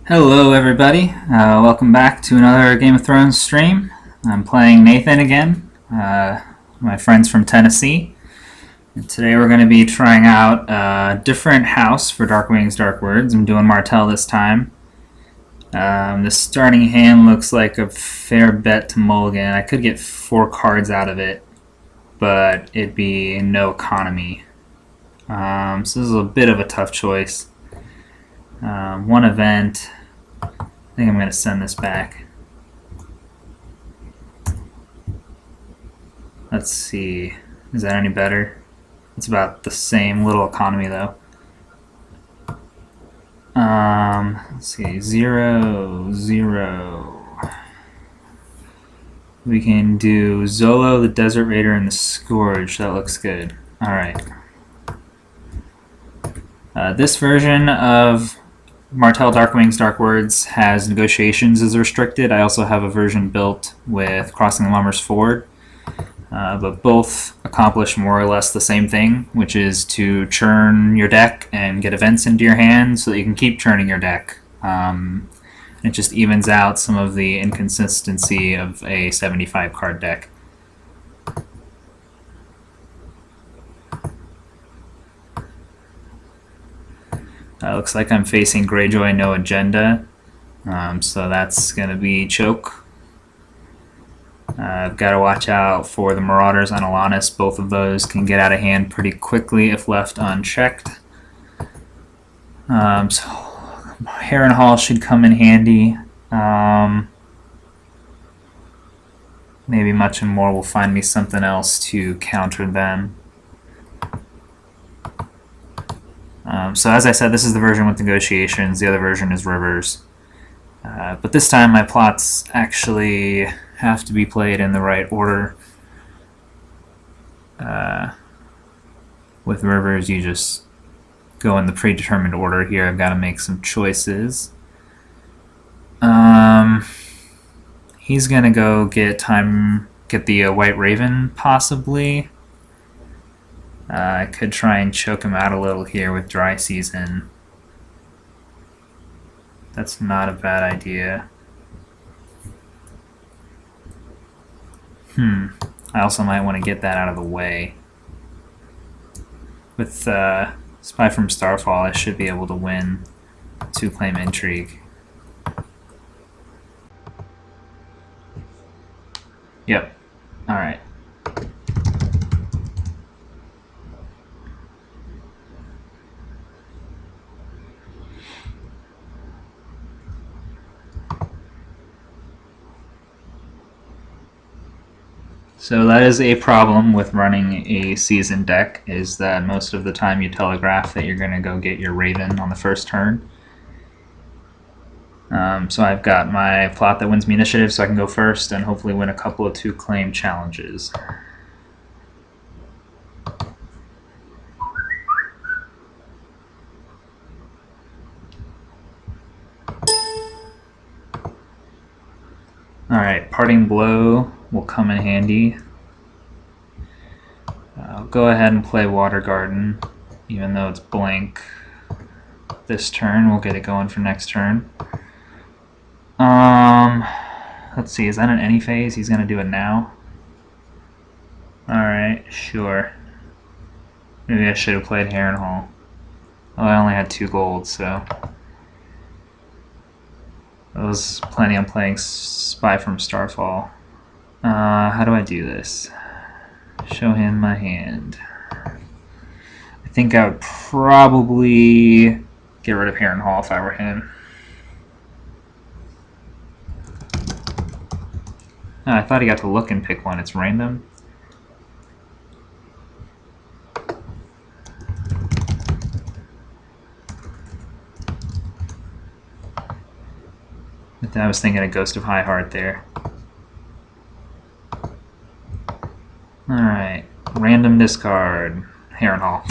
Hello everybody, welcome back to another Game of Thrones stream. I'm playing Nathan again, my friends from Tennessee. And today we're going to be trying out a different house for Dark Wings, Dark Words. I'm doing Martell this time. The starting hand looks like a fair bet to mulligan. I could get 4 cards out of it, but it'd be no economy. So this is a bit of a tough choice. One event. I think I'm going to send this back. Let's see. Is that any better? It's about the same. Little economy though. Let's see. 0, 0. We can do Zolo, the Desert Raider, and the Scourge. That looks good. Alright. This version of Martell Dark Wings Dark Words has negotiations as restricted. I also have a version built with Crossing the Mummers Ford, but both accomplish more or less the same thing, which is to churn your deck and get events into your hand so that you can keep churning your deck. It just evens out some of the inconsistency of a 75 card deck. Looks like I'm facing Greyjoy, no agenda, so that's going to be choke. I've got to watch out for the Marauders on Alanis. Both of those can get out of hand pretty quickly if left unchecked. So Harrenhal should come in handy. Maybe Much and More will find me something else to counter them. So as I said, this is the version with negotiations. The other version is rivers. But this time my plots actually have to be played in the right order. With rivers, you just go in the predetermined order here. I've got to make some choices. He's going to go get the White Raven, possibly. I could try and choke him out a little here with Dry Season. That's not a bad idea. I also might want to get that out of the way. With Spy from Starfall, I should be able to win 2-claim Intrigue. Yep. Alright. So that is a problem with running a season deck, is that most of the time you telegraph that you're going to go get your Raven on the first turn. So I've got my plot that wins me initiative, so I can go first and hopefully win a couple of 2-claim challenges. Alright, Parting Blow will come in handy. I'll go ahead and play Water Garden, even though it's blank this turn. We'll get it going for next turn. Let's see, is that an any phase? He's going to do it now? Alright, sure. Maybe I should have played Harrenhal. Oh, I only had 2 gold, so I was planning on playing Spy from Starfall. How do I do this? Show him my hand. I think I would probably get rid of Harrenhal if I were him. Oh, I thought he got to look and pick one. It's random. I was thinking a Ghost of High Heart there. Alright, random discard. Harrenhal.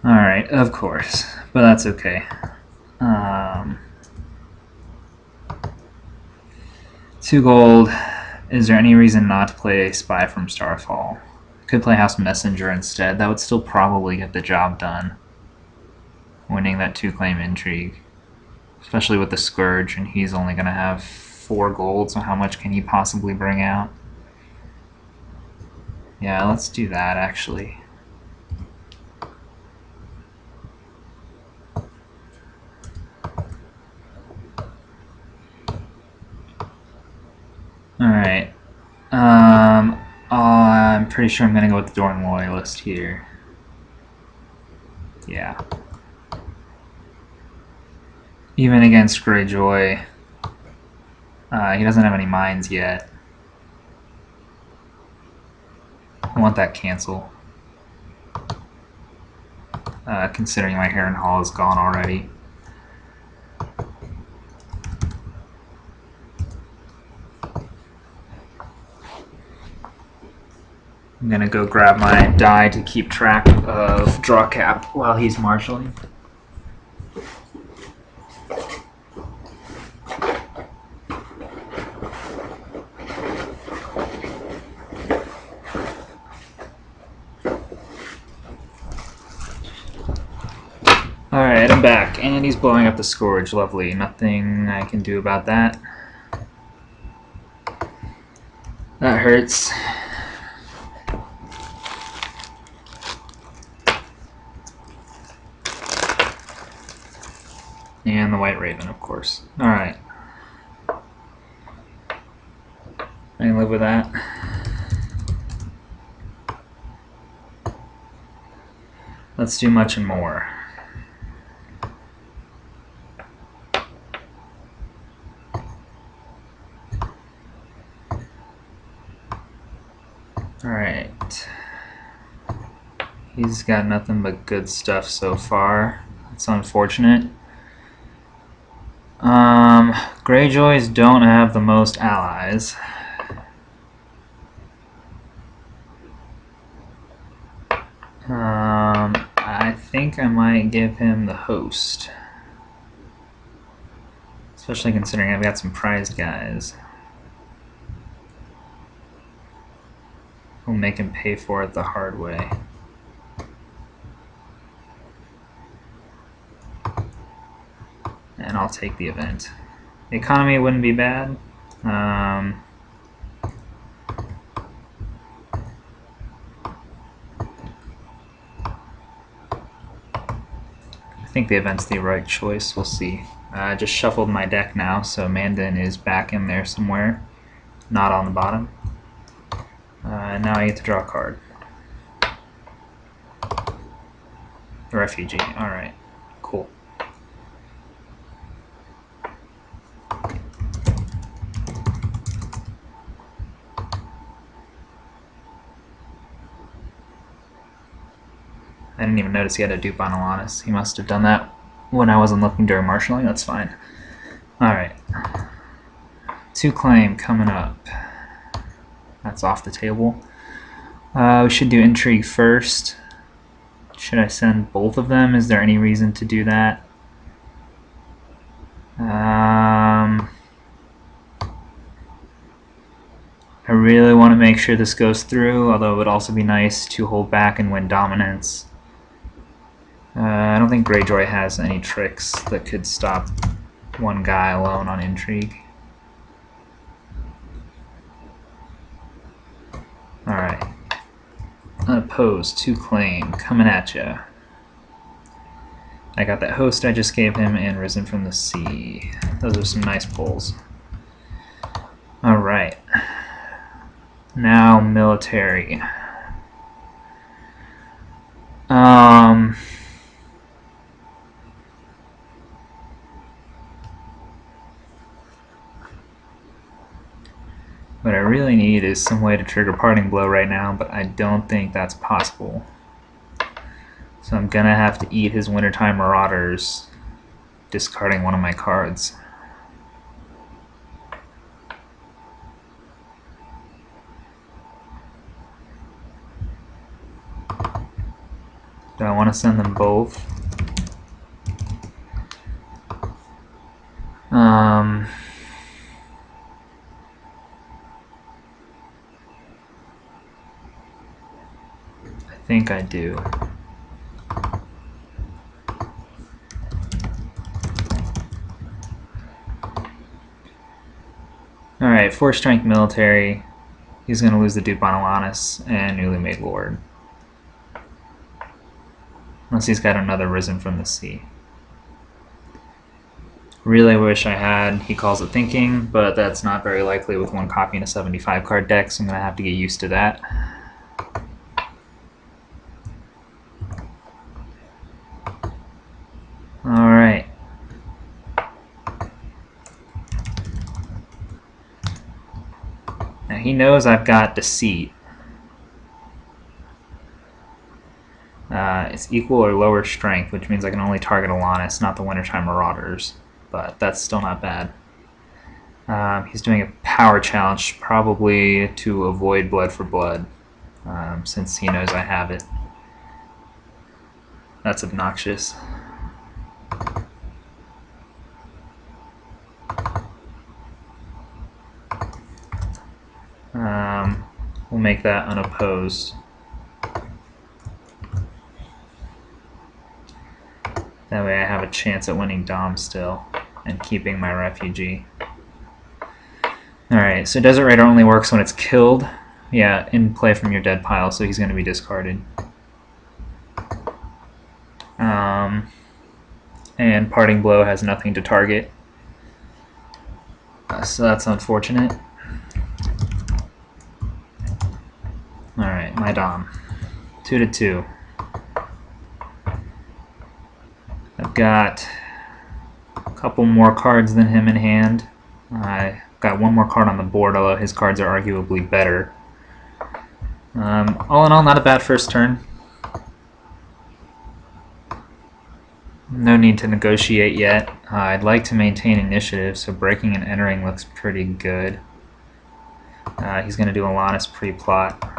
Alright, of course, but that's okay. 2 gold. Is there any reason not to play Spy from Starfall? Could play House Messenger instead. That would still probably get the job done. Winning that 2-claim intrigue. Especially with the Scourge, and he's only going to have 4 gold, so how much can he possibly bring out? Yeah, let's do that, actually. Alright. I'm pretty sure I'm going to go with the Dorn Loyalist here. Yeah. Even against Greyjoy, he doesn't have any mines yet. I want that cancel. Considering my Heron Hall is gone already. I'm gonna go grab my die to keep track of draw cap while he's marshalling. Alright, I'm back, and he's blowing up the Scourge. Lovely. Nothing I can do about that. That hurts. And the White Raven, of course. Alright. I can live with that. Let's do much and more. Alright. He's got nothing but good stuff so far. It's unfortunate. Greyjoys don't have the most allies. I think I might give him the host. Especially considering I've got some prized guys. We'll make him pay for it the hard way. And I'll take the event. The economy wouldn't be bad. I think the event's the right choice. We'll see. I just shuffled my deck now, so Mandan is back in there somewhere. Not on the bottom. Now I get to draw a card. The Refugee. Alright. Cool. I didn't even notice he had a dupe on Alanis. He must have done that when I wasn't looking during marshalling. That's fine. Alright. 2-claim coming up. That's off the table. We should do intrigue first. Should I send both of them? Is there any reason to do that? I really want to make sure this goes through, although it would also be nice to hold back and win dominance. I don't think Greyjoy has any tricks that could stop one guy alone on intrigue. Alright. Unopposed, 2-claim, coming at ya. I got that host I just gave him and Risen from the Sea. Those are some nice pulls. Alright. Now military. What I really need is some way to trigger Parting Blow right now, but I don't think that's possible. So I'm gonna have to eat his Wintertime Marauders, discarding one of my cards. Do I want to send them both? think I do. Alright, 4 strength military. He's going to lose the Duke Bonalanis and newly made Lord. Unless he's got another Risen from the Sea. Really wish I had He Calls It Thinking, but that's not very likely with 1 copy in a 75 card deck, so I'm going to have to get used to that. Alright. Now he knows I've got Deceit. It's equal or lower strength, which means I can only target Alanis, not the Wintertime Marauders. But that's still not bad. He's doing a power challenge, probably to avoid Blood for Blood, since he knows I have it. That's obnoxious. We'll make that unopposed. That way I have a chance at winning Dom still and keeping my refugee. Alright, so Desert Raider only works when it's killed. Yeah, in play from your dead pile, so he's going to be discarded. And Parting Blow has nothing to target. So that's unfortunate. Alright, my Dom. 2-2. I've got a couple more cards than him in hand. I've got 1 more card on the board, although his cards are arguably better. All in all, not a bad first turn. No need to negotiate yet. I'd like to maintain initiative, so breaking and entering looks pretty good. He's going to do Alanis pre-plot.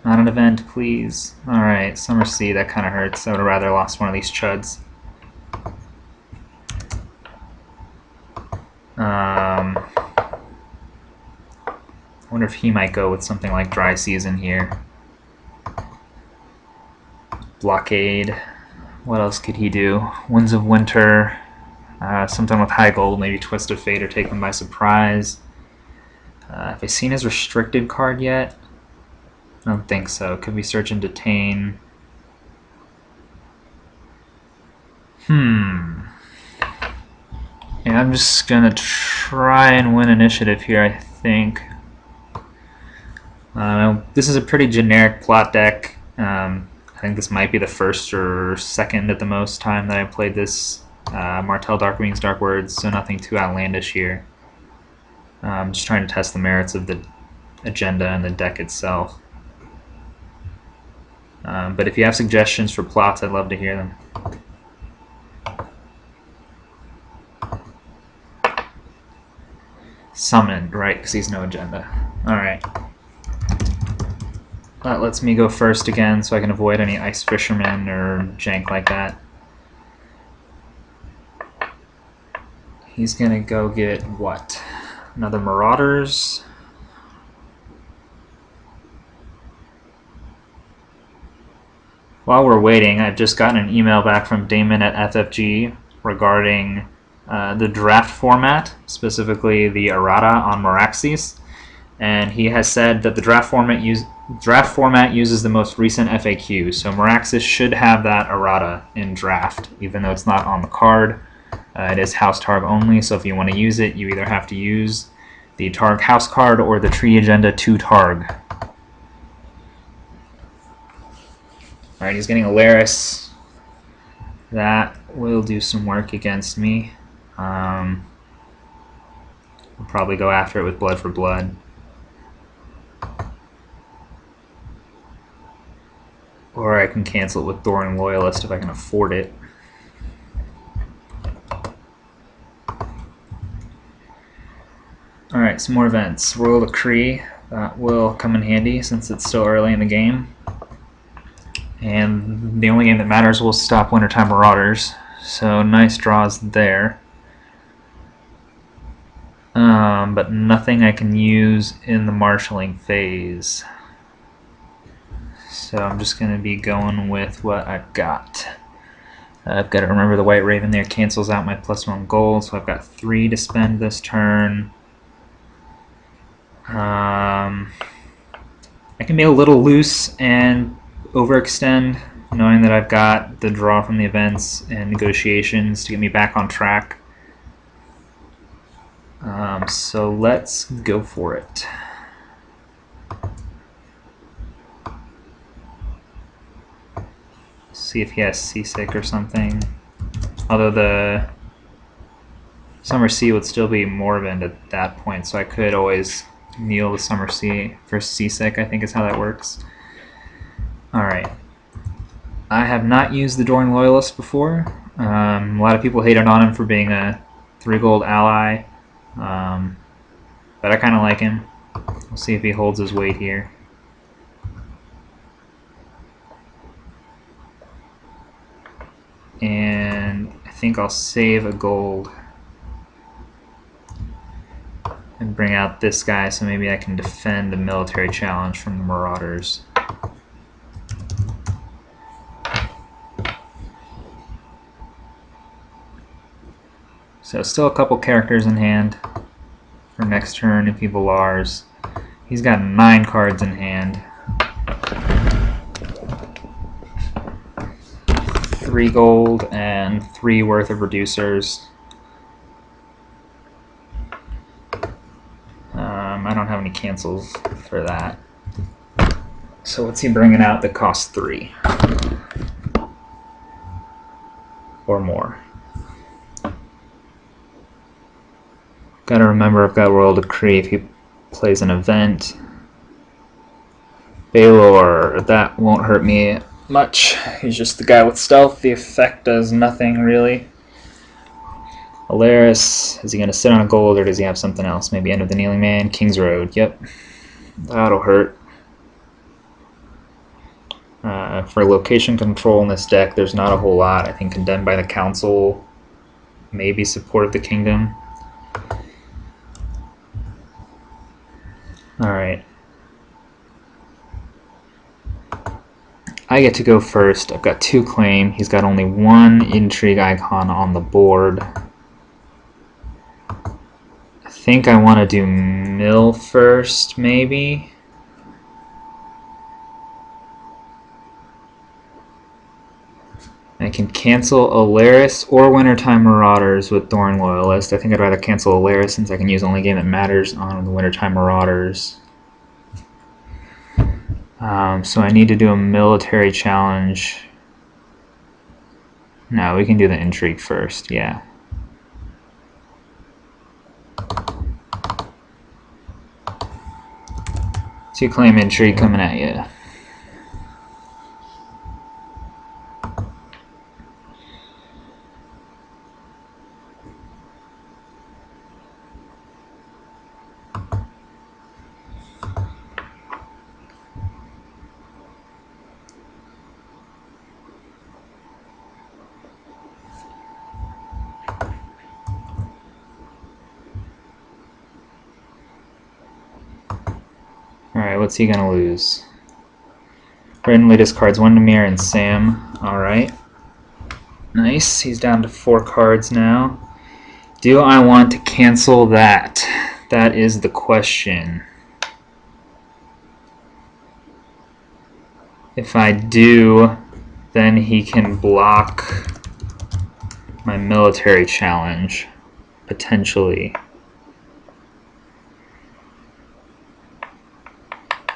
Not an event, please. Alright, Summer Sea, that kind of hurts. I would have rather lost one of these chuds. I wonder if he might go with something like Dry Season here. Blockade. What else could he do? Winds of Winter. Something with high gold, maybe Twist of Fate or Take Them by Surprise. Have I seen his restricted card yet? I don't think so. Could be Search and Detain. Yeah, I'm just gonna try and win initiative here, I think. This is a pretty generic plot deck. I think this might be the first or second at the most time that I played this. Martell, Dark Wings, Dark Words, so nothing too outlandish here. I'm just trying to test the merits of the agenda and the deck itself. But if you have suggestions for plots, I'd love to hear them. Summoned, right, because he's no agenda. Alright. That lets me go first again, so I can avoid any Ice Fishermen or jank like that. He's gonna go get what? Another Marauders? While we're waiting, I've just gotten an email back from Damon at FFG regarding the draft format, specifically the errata on Meraxes, and he has said that the draft format uses the most recent FAQ, so Meraxes should have that errata in draft, even though it's not on the card. It is House Targ only, so if you want to use it, you either have to use the Targ House card or the Treaty Agenda 2 Targ. Alright, he's getting Alaris. That will do some work against me. I'll probably go after it with Blood for Blood. Or I can cancel it with Thorin Loyalist if I can afford it. Alright, some more events. Royal Decree. That will come in handy since it's still early in the game. And the only game that matters will stop Wintertime Marauders. So nice draws there. But nothing I can use in the marshalling phase. So I'm just going to be going with what I've got. I've got to remember the White Raven there cancels out my +1 gold, so I've got 3 to spend this turn. I can be a little loose and overextend, knowing that I've got the draw from the events and negotiations to get me back on track. So let's go for it. See if he has Seasick or something. Although the Summer Sea would still be Moribund at that point, so I could always kneel the Summer Sea for Seasick, I think is how that works. Alright. I have not used the Doran Loyalist before. A lot of people hated on him for being a 3 gold ally, but I kind of like him. We'll see if he holds his weight here. And I think I'll save a gold and bring out this guy so maybe I can defend the military challenge from the Marauders. So still a couple characters in hand for next turn if he Valars. He's got 9 cards in hand. 3 gold and 3 worth of reducers. I don't have any cancels for that. So what's he bringing out that costs 3? Or more. Gotta remember I've got Royal Decree if he plays an event. Baelor, that won't hurt me much. He's just the guy with stealth. The effect does nothing really. Alaris, is he going to sit on a gold or does he have something else? Maybe End of the Kneeling Man, King's Road, yep. That'll hurt. For location control in this deck, there's not a whole lot. I think Condemned by the Council, maybe Support of the Kingdom. Alright. I get to go first. I've got 2 claim. He's got only 1 intrigue icon on the board. I think I want to do mill first, maybe. I can cancel Alaris or Wintertime Marauders with Doran Loyalist. I think I'd rather cancel Alaris since I can use only game that matters on the Wintertime Marauders. So I need to do a military challenge. No, we can do the intrigue first, yeah. So you claim intrigue coming at you. Alright, what's he gonna lose? Randomly discards 1 Namir and Sam. Alright. Nice, he's down to 4 cards now. Do I want to cancel that? That is the question. If I do, then he can block my military challenge, potentially.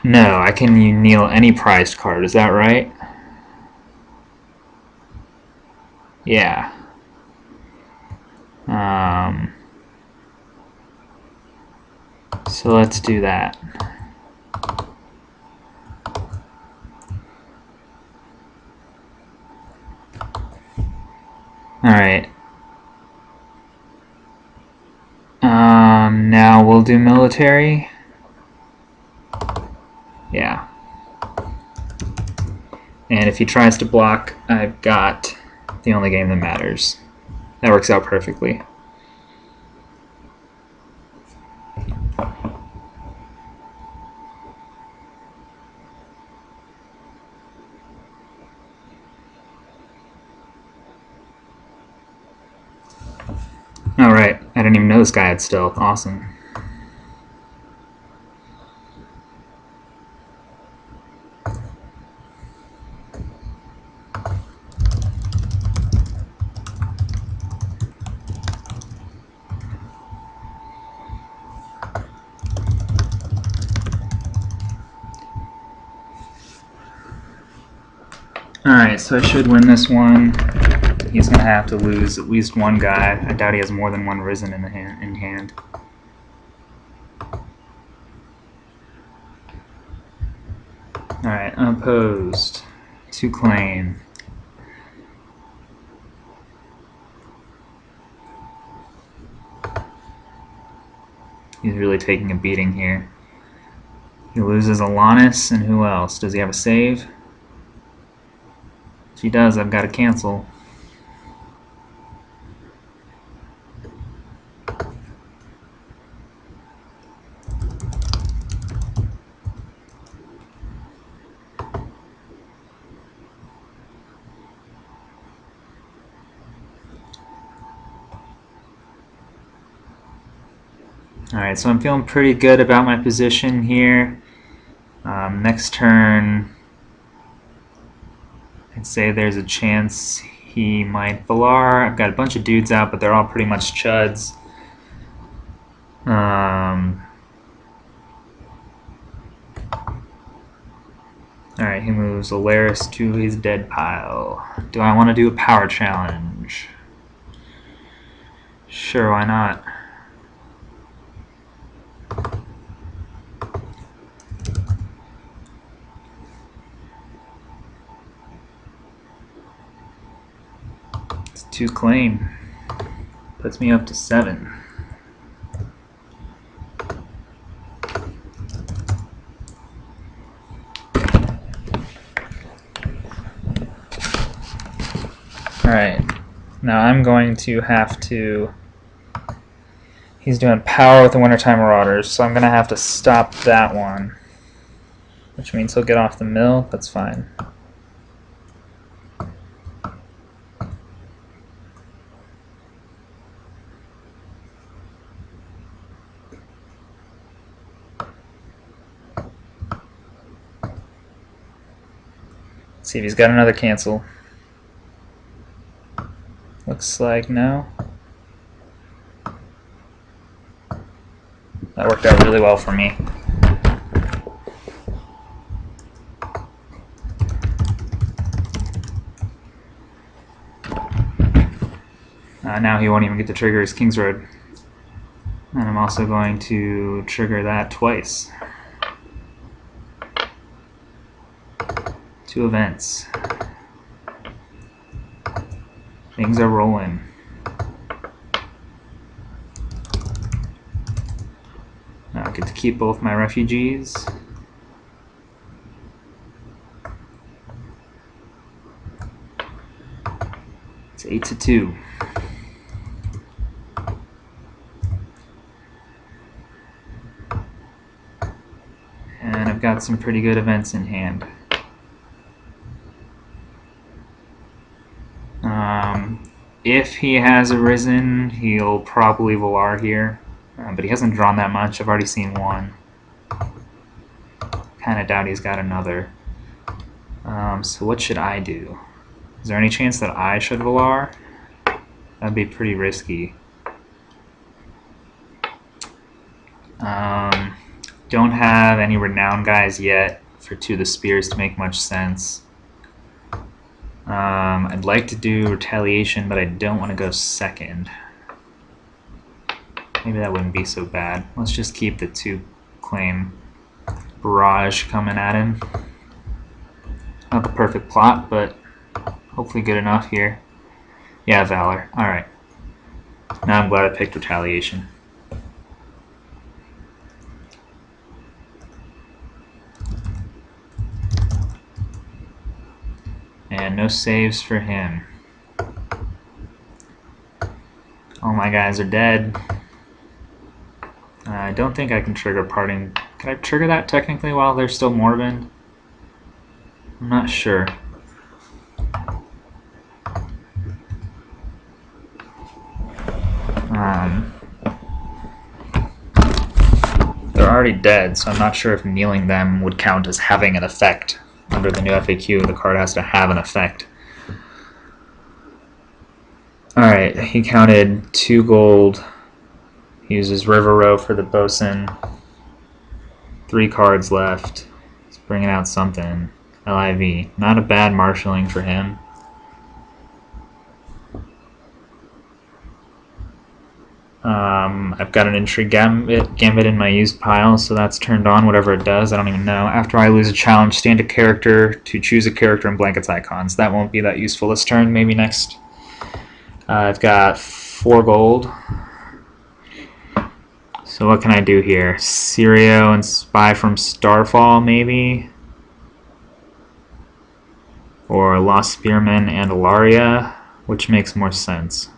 No, I can kneel any prized card, is that right? Yeah. So let's do that. Alright. Now we'll do military. Yeah. And if he tries to block, I've got the only game that matters. That works out perfectly. this guy had stealth. Awesome. Alright, so I should win this one. He's going to have to lose at least one guy. I doubt he has more than one Risen in hand. Alright, unopposed. 2 claim. He's really taking a beating here. He loses Alanis, and who else? Does he have a save? If he does, I've got to cancel. Alright, so I'm feeling pretty good about my position here. Next turn, I'd say there's a chance he might Valar. I've got a bunch of dudes out, but they're all pretty much chuds. Alright, he moves Alaris to his dead pile. Do I want to do a power challenge? Sure, why not? It's 2 claim. Puts me up to 7. Alright, now I'm going to have to... He's doing power with the Wintertime Marauders, so I'm going to have to stop that one. Which means he'll get off the mill. That's fine. Let's see if he's got another cancel. Looks like no. That worked out really well for me. Now he won't even get to trigger his King's Road. And I'm also going to trigger that twice. 2 events. Things are rolling. Now I get to keep both my refugees. It's 8-2. And I've got some pretty good events in hand. If he has a Risen, he'll probably Valar here, but he hasn't drawn that much. I've already seen one. Kind of doubt he's got another. So what should I do? Is there any chance that I should Valar? That'd be pretty risky. Don't have any renowned guys yet for 2 of the Spears to make much sense. I'd like to do Retaliation, but I don't want to go second. Maybe that wouldn't be so bad. Let's just keep the 2 claim barrage coming at him. Not the perfect plot, but hopefully good enough here. Yeah, Valor. Alright. Now I'm glad I picked Retaliation. And no saves for him. All my guys are dead. I don't think I can trigger Parting. Can I trigger that technically while they're still Morbid? I'm not sure. are already dead, so I'm not sure if kneeling them would count as having an effect. Under the new FAQ, the card has to have an effect. Alright, he counted 2 gold. He uses River Row for the bosun. 3 cards left. He's bringing out something. LIV. Not a bad marshalling for him. I've got an Intrigue Gambit in my used pile, so that's turned on, whatever it does, I don't even know. After I lose a challenge, stand a character to choose a character in Blanket's Icons. That won't be that useful this turn, maybe next. I've got 4 gold. So what can I do here? Sirio and Spy from Starfall, maybe? Or Lost Spearman and Alaria, which makes more sense?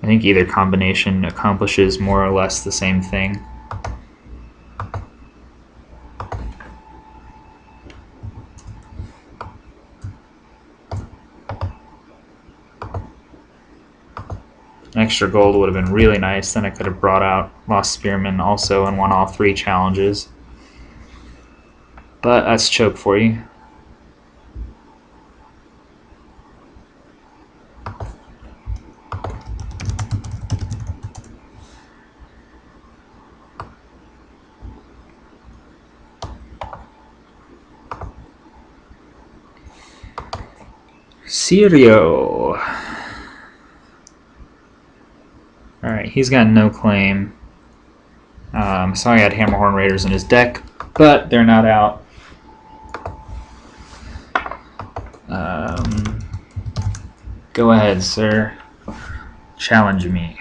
I think either combination accomplishes more or less the same thing. An extra gold would have been really nice, then I could have brought out Lost Spearman also and won all 3 challenges. But that's choke for you. Sirio. Alright, he's got no claim. Sorry I had Hammerhorn Raiders in his deck, but they're not out. Go ahead, sir. Challenge me.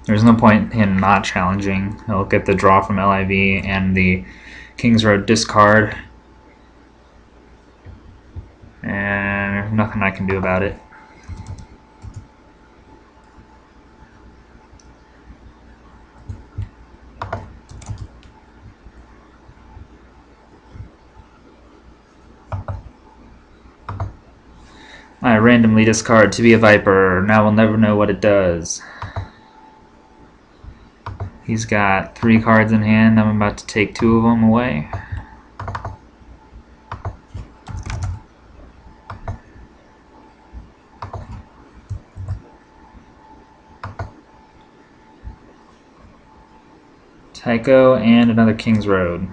There's no point in him not challenging. He'll get the draw from LIV and the King's Road discard. And there's nothing I can do about it. I randomly discard to be a Viper. Now we'll never know what it does. He's got 3 cards in hand. I'm about to take 2 of them away. Tycho and another King's Road.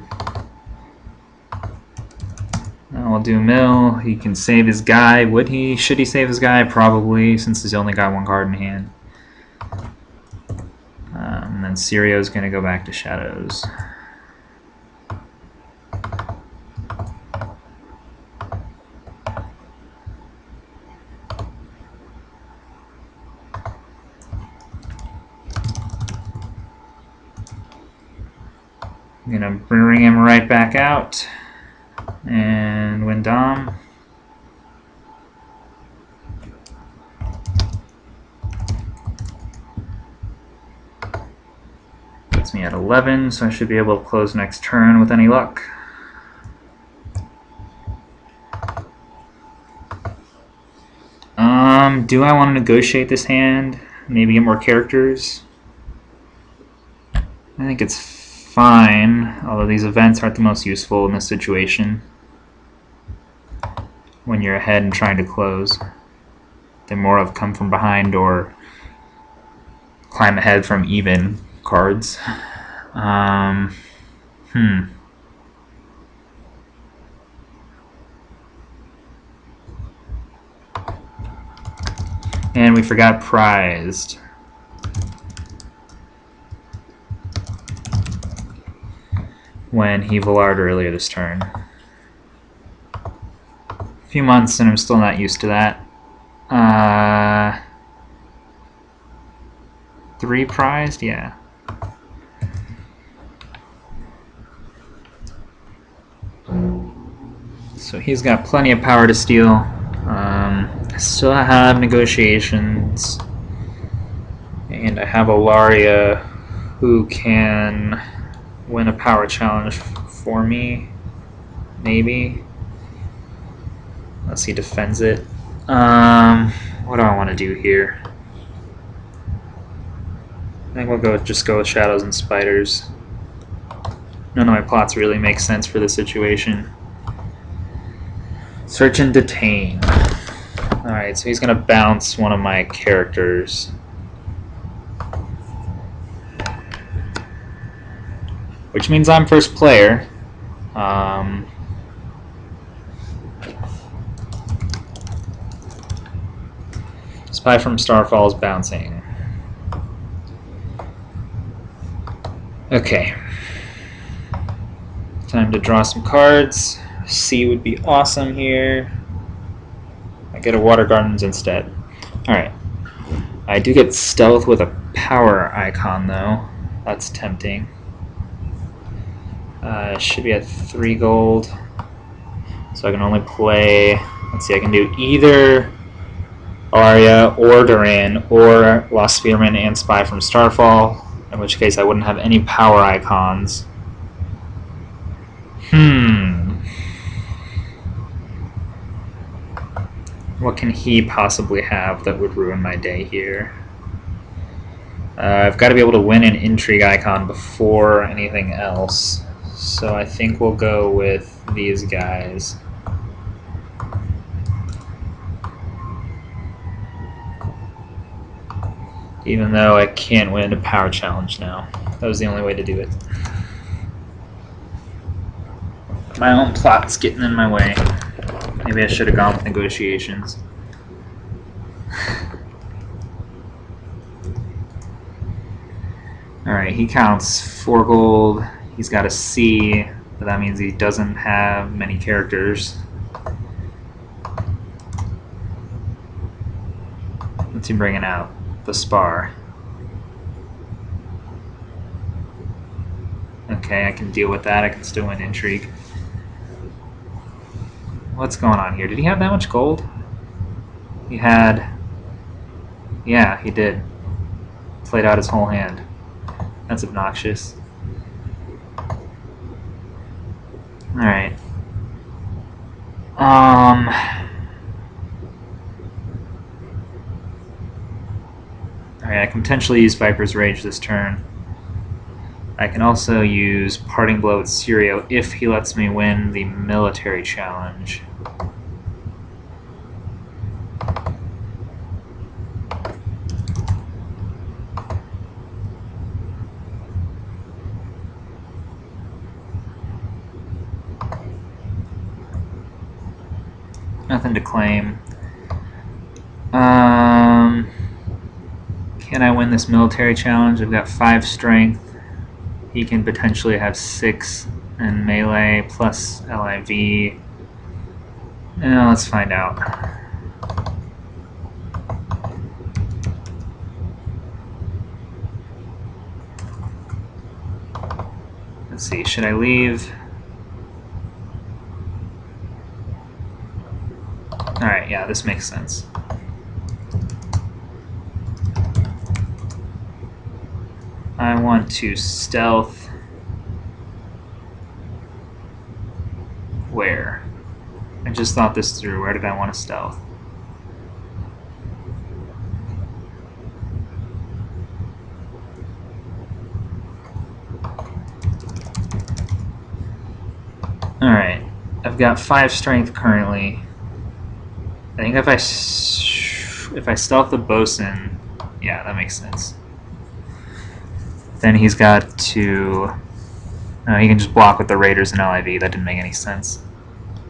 Now we'll do mill. He can save his guy. Would he? Should he save his guy? Probably, since he's only got 1 card in hand. And then Sirio's going to go back to Shadows. I'm going to bring him right back out and win Dom. Puts me at 11, so I should be able to close next turn with any luck. Do I want to negotiate this hand? Maybe get more characters? I think it's fine, although these events aren't the most useful in this situation. When you're ahead and trying to close. They're more of come from behind or climb ahead from even cards. And we forgot prized. When he Villard earlier this turn. A few months and I'm still not used to that. 3 prized? Yeah. So he's got plenty of power to steal. I still have negotiations. And I have Alaria who can win a power challenge for me. Maybe. Unless he defends it. What do I want to do here? I think we'll just go with shadows and spiders. None of my plots really make sense for the situation. Search and detain. Alright, so he's going to bounce one of my characters. Which means I'm first player. Spy from Starfall is bouncing. Okay. Time to draw some cards. C would be awesome here. I get a Water Gardens instead. Alright. I do get stealth with a power icon, though. That's tempting. Should be at 3 gold. So I can only play... Let's see, I can do either Arya or Duran or Lost Spearman and Spy from Starfall, in which case I wouldn't have any power icons. What can he possibly have that would ruin my day here? I've got to be able to win an intrigue icon before anything else. So I think we'll go with these guys. Even though I can't win a power challenge now. That was the only way to do it. My own plot's getting in my way. Maybe I should have gone with negotiations. Alright, he counts 4 gold. He's got a C, but that means he doesn't have many characters. What's he bringing out? The Spar. Okay, I can deal with that. I can still win intrigue. What's going on here? Did he have that much gold? He had... Yeah, he did. Played out his whole hand. That's obnoxious. Alright. Alright, I can potentially use Viper's Rage this turn. I can also use Parting Blow with Sirio if he lets me win the military challenge. Nothing to claim. Can I win this military challenge? I've got 5 strength. He can potentially have 6 in melee plus LIV. Let's find out. Let's see, should I leave? Alright, yeah, this makes sense. I want to stealth. Where? I just thought this through. Where did I want to stealth? Alright, I've got 5 strength currently. I think if I stealth the bosun, yeah, that makes sense. Then he's got to... he can just block with the Raiders and LIV. That didn't make any sense.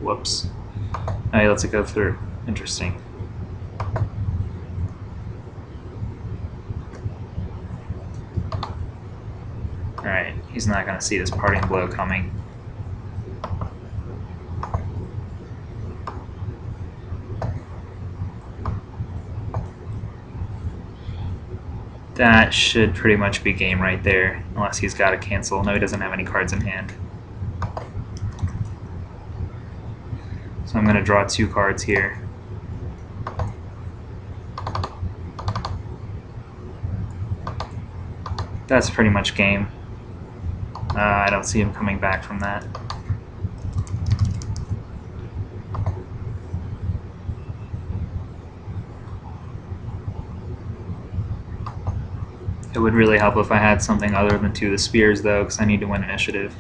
Whoops. Alright, let's go through. Interesting. Alright, he's not going to see this Parting Blow coming. That should pretty much be game right there, unless he's got to cancel. No, he doesn't have any cards in hand. So I'm going to draw 2 cards here. That's pretty much game. I don't see him coming back from that. It would really help if I had something other than 2 of the spears, though, because I need to win initiative.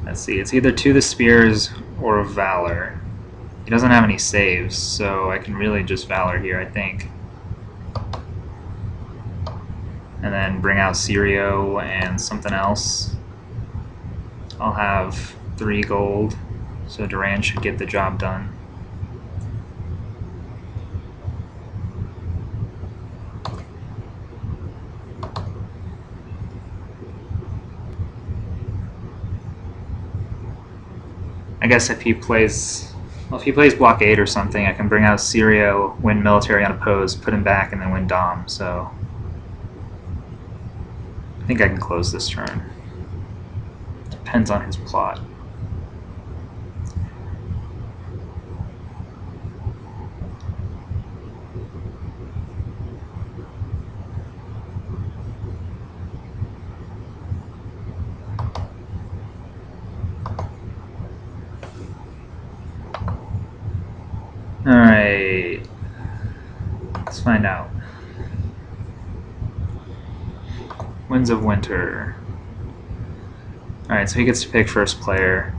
Let's see, it's either 2 of the spears or Valor. He doesn't have any saves, so I can really just Valor here, I think. And then bring out Sirio and something else. I'll have 3 gold, so Duran should get the job done. I guess if he plays blockade or something, I can bring out Sirio, win military unopposed, put him back, and then win Dom, so I think I can close this turn. Depends on his plot. Alright, let's find out. Winds of Winter. Alright, so he gets to pick first player.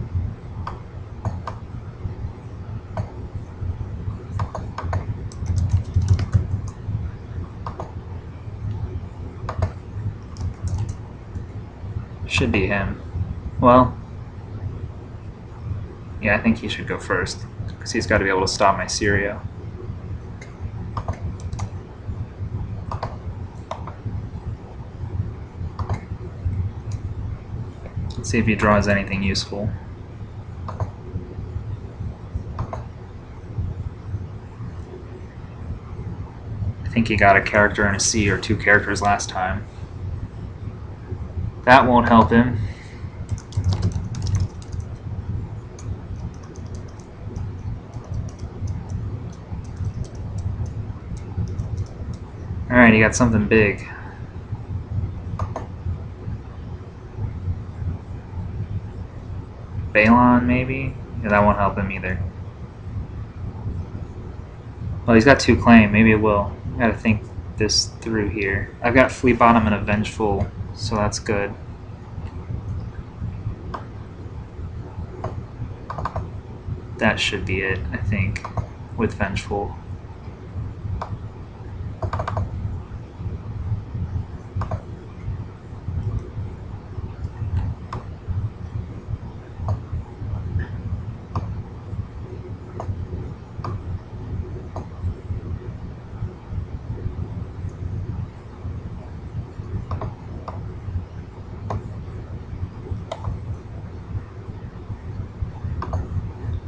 Should be him. Well, yeah, I think he should go first, because he's got to be able to stop my Sirio. Let's see if he draws anything useful. I think he got a character and a C, or 2 characters last time. That won't help him. Alright, he got something big. Balon, maybe? Yeah, that won't help him either. Well, he's got 2 claim. Maybe it will. I gotta think this through here. I've got Fleet Bottom and a Vengeful, so that's good. That should be it, I think, with Vengeful.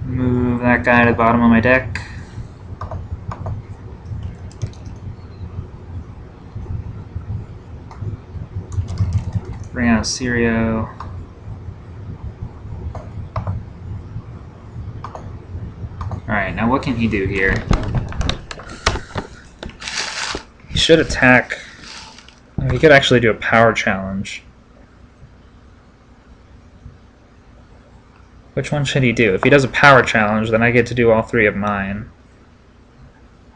Move that guy to the bottom of my deck. Bring out Sirio. Alright, now what can he do here? He should attack. He could actually do a power challenge. Which one should he do? If he does a power challenge, then I get to do all 3 of mine.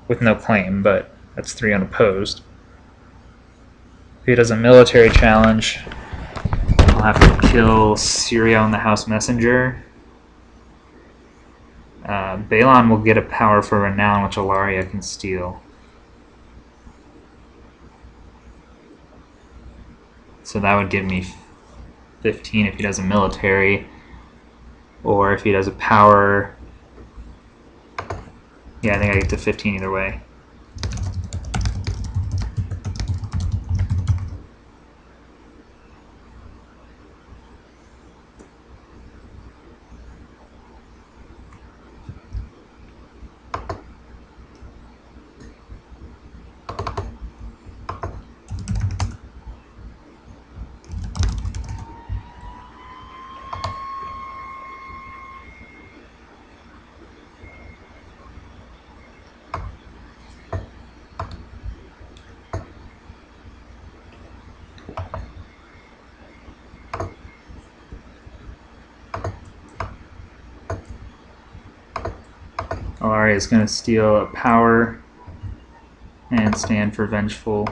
With no claim, but that's 3 unopposed. If he does a military challenge, I'll have to kill Sirio and the House Messenger. Balon will get a power for Renown, which Alaria can steal. So that would give me 15 if he does a military. Or if he does a power... Yeah, I think I get to 15 either way. Alaria is going to steal a power. and stand for vengeful.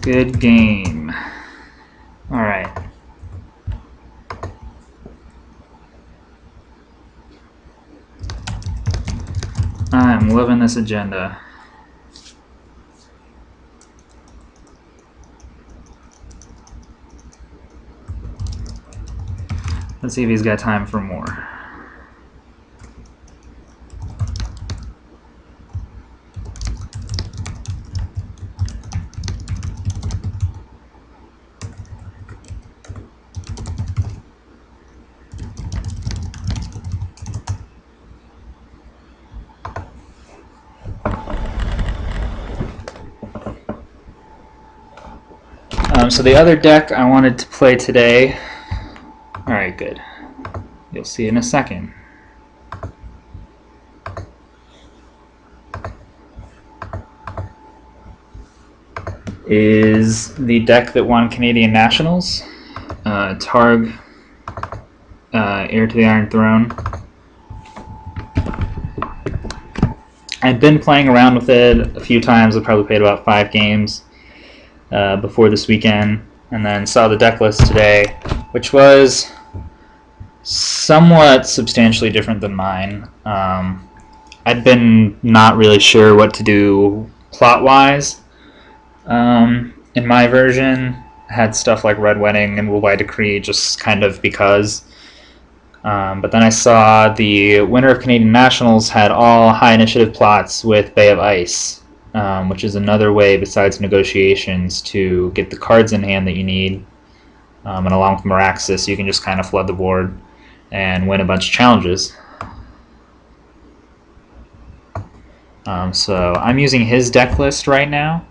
Good game. Alright. I'm loving this agenda. Let's see if he's got time for more. So the other deck I wanted to play today, alright, good. You'll see in a second. Is the deck that won Canadian Nationals, Targ, Heir to the Iron Throne. I've been playing around with it a few times. I probably played about 5 games before this weekend, and then saw the deck list today, which was somewhat substantially different than mine. I'd been not really sure what to do plot-wise. In my version, I had stuff like Red Wedding and Will by Decree just kind of because. But then I saw the winner of Canadian Nationals had all high initiative plots with Bay of Ice, which is another way besides negotiations to get the cards in hand that you need. And along with Meraxis, you can just kind of flood the board and win a bunch of challenges. So I'm using his deck list right now,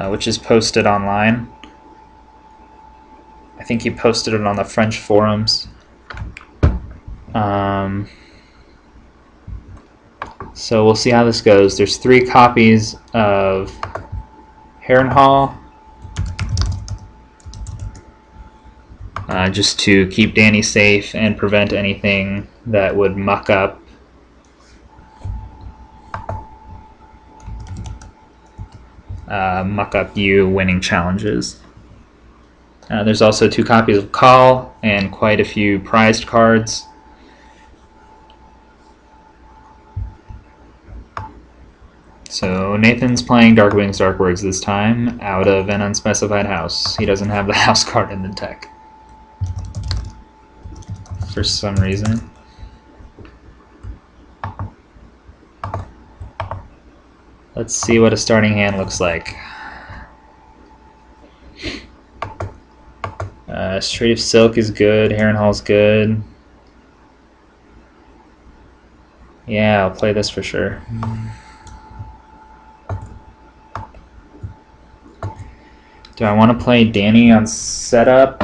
which is posted online. I think he posted it on the French forums. So we'll see how this goes. There's 3 copies of Harrenhal, just to keep Danny safe and prevent anything that would muck up you winning challenges. There's also 2 copies of Call and quite a few prized cards. So Nathan's playing Darkwing's Dark Words this time, out of an unspecified house. He doesn't have the house card in the deck for some reason. Let's see what a starting hand looks like. Strait of Silk is good, Harrenhal's good. Yeah, I'll play this for sure. Do I want to play Danny on setup?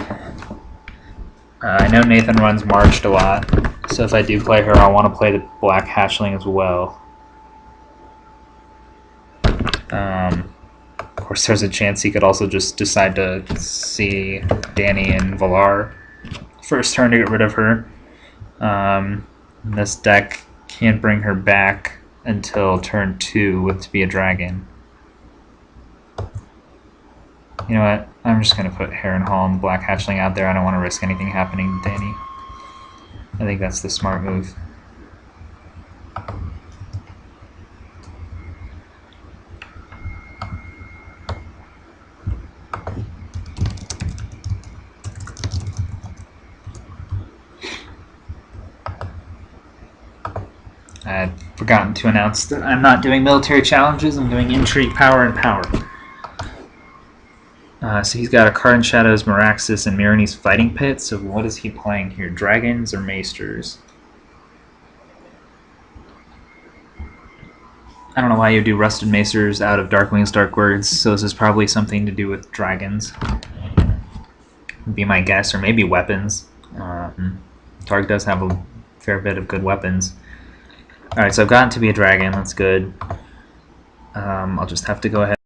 I know Nathan runs Marched a lot, so if I do play her, I'll want to play the Black Hatchling as well. Of course, there's a chance he could also just decide to see Danny and Valar first turn to get rid of her. This deck can't bring her back until turn 2 with To Be a Dragon. You know what? I'm just going to put Harrenhal and Black Hatchling out there. I don't want to risk anything happening to Danny. I think that's the smart move. I'd forgotten to announce that I'm not doing military challenges. I'm doing Intrigue, Power, and Power. So he's got a card in Shadows, Meraxis, and Myrini's Fighting Pit. So what is he playing here? Dragons or Maesters? I don't know why you do Rusted Maesters out of Darkwing's Dark Words, so this is probably something to do with dragons. Would be my guess, or maybe weapons. Targ does have a fair bit of good weapons. Alright, so I've gotten To Be a Dragon, that's good. I'll just have to go ahead